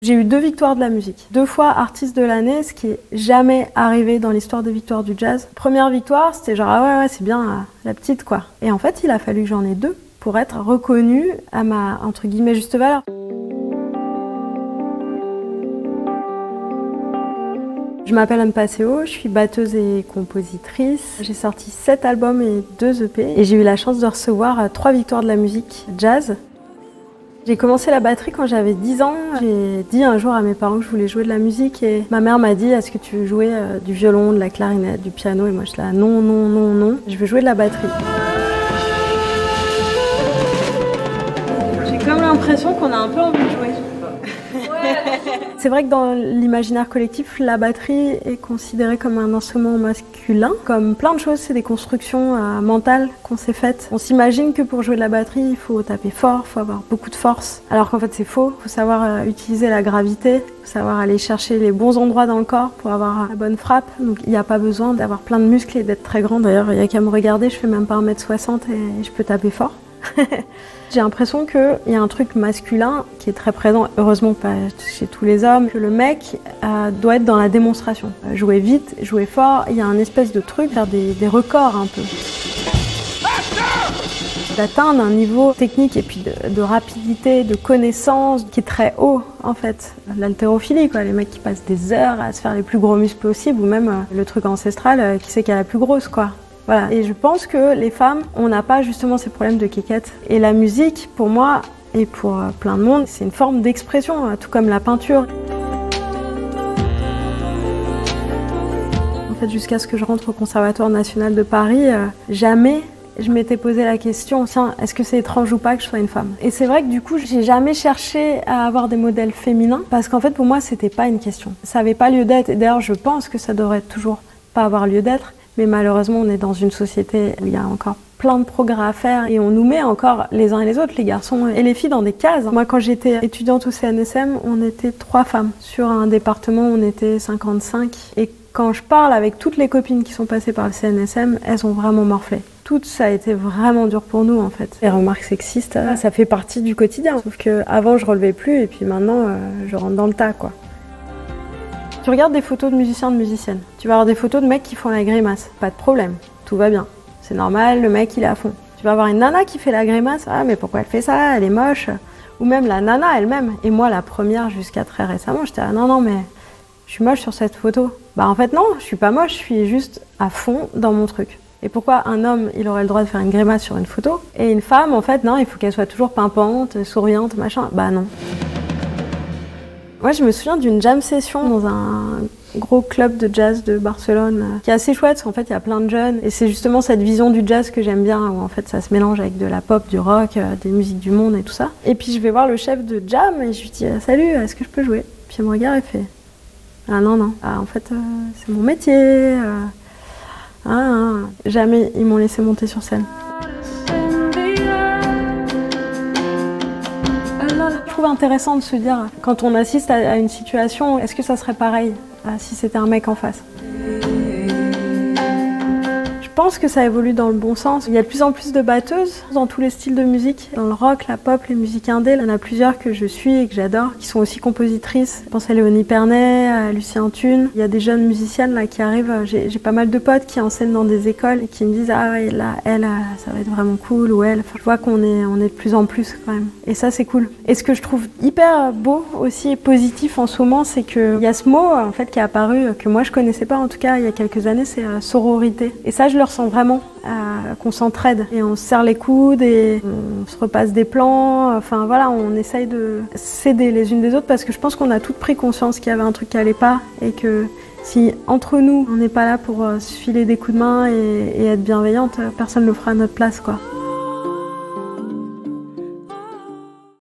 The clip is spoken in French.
J'ai eu 2 victoires de la musique. 2 fois artiste de l'année, ce qui est jamais arrivé dans l'histoire des victoires du jazz. Première victoire, c'était genre ah ouais c'est bien la petite quoi. Et en fait, il a fallu que j'en ai 2 pour être reconnue à ma entre guillemets juste valeur. Je m'appelle Anne Passeo, je suis batteuse et compositrice. J'ai sorti 7 albums et 2 EP et j'ai eu la chance de recevoir 3 victoires de la musique jazz. J'ai commencé la batterie quand j'avais 10 ans. J'ai dit un jour à mes parents que je voulais jouer de la musique et ma mère m'a dit « Est-ce que tu veux jouer du violon, de la clarinette, du piano ?» Et moi je suis là « Non, non, non, non, je veux jouer de la batterie. » J'ai comme l'impression qu'on a un peu envie de jouer. C'est vrai que dans l'imaginaire collectif, la batterie est considérée comme un instrument masculin. Comme plein de choses, c'est des constructions mentales qu'on s'est faites. On s'imagine que pour jouer de la batterie, il faut taper fort, il faut avoir beaucoup de force. Alors qu'en fait, c'est faux. Il faut savoir utiliser la gravité, il faut savoir aller chercher les bons endroits dans le corps pour avoir la bonne frappe. Donc il n'y a pas besoin d'avoir plein de muscles et d'être très grand. D'ailleurs, il n'y a qu'à me regarder, je fais même pas 1m60 et je peux taper fort. J'ai l'impression qu'il y a un truc masculin qui est très présent, heureusement pas chez tous les hommes, que le mec doit être dans la démonstration. Jouer vite, jouer fort, il y a un espèce de truc, faire des records un peu. D'atteindre un niveau technique et puis de rapidité, de connaissance qui est très haut en fait. L'haltérophilie quoi, les mecs qui passent des heures à se faire les plus gros muscles possibles ou même le truc ancestral, qui c'est qui a la plus grosse quoi. Voilà. Et je pense que les femmes, on n'a pas justement ces problèmes de quéquette. Et la musique, pour moi, et pour plein de monde, c'est une forme d'expression, tout comme la peinture. En fait, jusqu'à ce que je rentre au Conservatoire national de Paris, jamais je m'étais posé la question, tiens, est-ce que c'est étrange ou pas que je sois une femme? Et c'est vrai que du coup, j'ai jamais cherché à avoir des modèles féminins, parce qu'en fait, pour moi, c'était pas une question. Ça n'avait pas lieu d'être. Et d'ailleurs, je pense que ça devrait toujours pas avoir lieu d'être. Mais malheureusement, on est dans une société où il y a encore plein de progrès à faire et on nous met encore les uns et les autres, les garçons et les filles, dans des cases. Moi, quand j'étais étudiante au CNSM, on était 3 femmes. Sur un département, on était 55. Et quand je parle avec toutes les copines qui sont passées par le CNSM, elles ont vraiment morflé. Tout ça a été vraiment dur pour nous, en fait. Les remarques sexistes, ça fait partie du quotidien. Sauf qu'avant, je relevais plus et puis maintenant, je rentre dans le tas, quoi. Tu regardes des photos de musiciens, de musiciennes. Tu vas avoir des photos de mecs qui font la grimace. Pas de problème, tout va bien. C'est normal, le mec il est à fond. Tu vas avoir une nana qui fait la grimace. Ah mais pourquoi elle fait ça? Elle est moche. Ou même la nana elle-même. Et moi la première jusqu'à très récemment, j'étais là non mais je suis moche sur cette photo. Bah en fait non, je suis pas moche, je suis juste à fond dans mon truc. Et pourquoi un homme il aurait le droit de faire une grimace sur une photo? Et une femme en fait non, il faut qu'elle soit toujours pimpante, souriante, machin. Bah non. Moi, je me souviens d'une jam session dans un gros club de jazz de Barcelone qui est assez chouette, parce qu'en fait, il y a plein de jeunes. Et c'est justement cette vision du jazz que j'aime bien, où en fait, ça se mélange avec de la pop, du rock, des musiques du monde et tout ça. Et puis, je vais voir le chef de jam et je lui dis « Salut, est-ce que je peux jouer ?» Puis il me regarde et fait « Ah non, non, en fait, c'est mon métier. Jamais ils m'ont laissé monter sur scène. Je trouve intéressant de se dire, quand on assiste à une situation, est-ce que ça serait pareil si c'était un mec en face? Je pense que ça évolue dans le bon sens. Il y a de plus en plus de batteuses dans tous les styles de musique. Dans le rock, la pop, les musiques indé, il y en a plusieurs que je suis et que j'adore, qui sont aussi compositrices. Je pense à Léonie Pernet, à Lucien Thune. Il y a des jeunes musiciennes là qui arrivent. J'ai pas mal de potes qui enseignent dans des écoles et qui me disent « Ah ouais, là, elle, ça va être vraiment cool » ou « Elle ». Enfin, je vois qu'on est de plus en plus quand même. Et ça, c'est cool. Et ce que je trouve hyper beau aussi et positif en ce moment, c'est qu'il y a ce mot en fait qui est apparu, que moi je connaissais pas en tout cas il y a quelques années, c'est sororité. Et ça, je le ressens vraiment, qu'on s'entraide et on se serre les coudes et on se repasse des plans, enfin voilà, on essaye de s'aider les unes des autres parce que je pense qu'on a toutes pris conscience qu'il y avait un truc qui allait pas et que si entre nous on n'est pas là pour se filer des coups de main et être bienveillante, personne ne le fera à notre place quoi.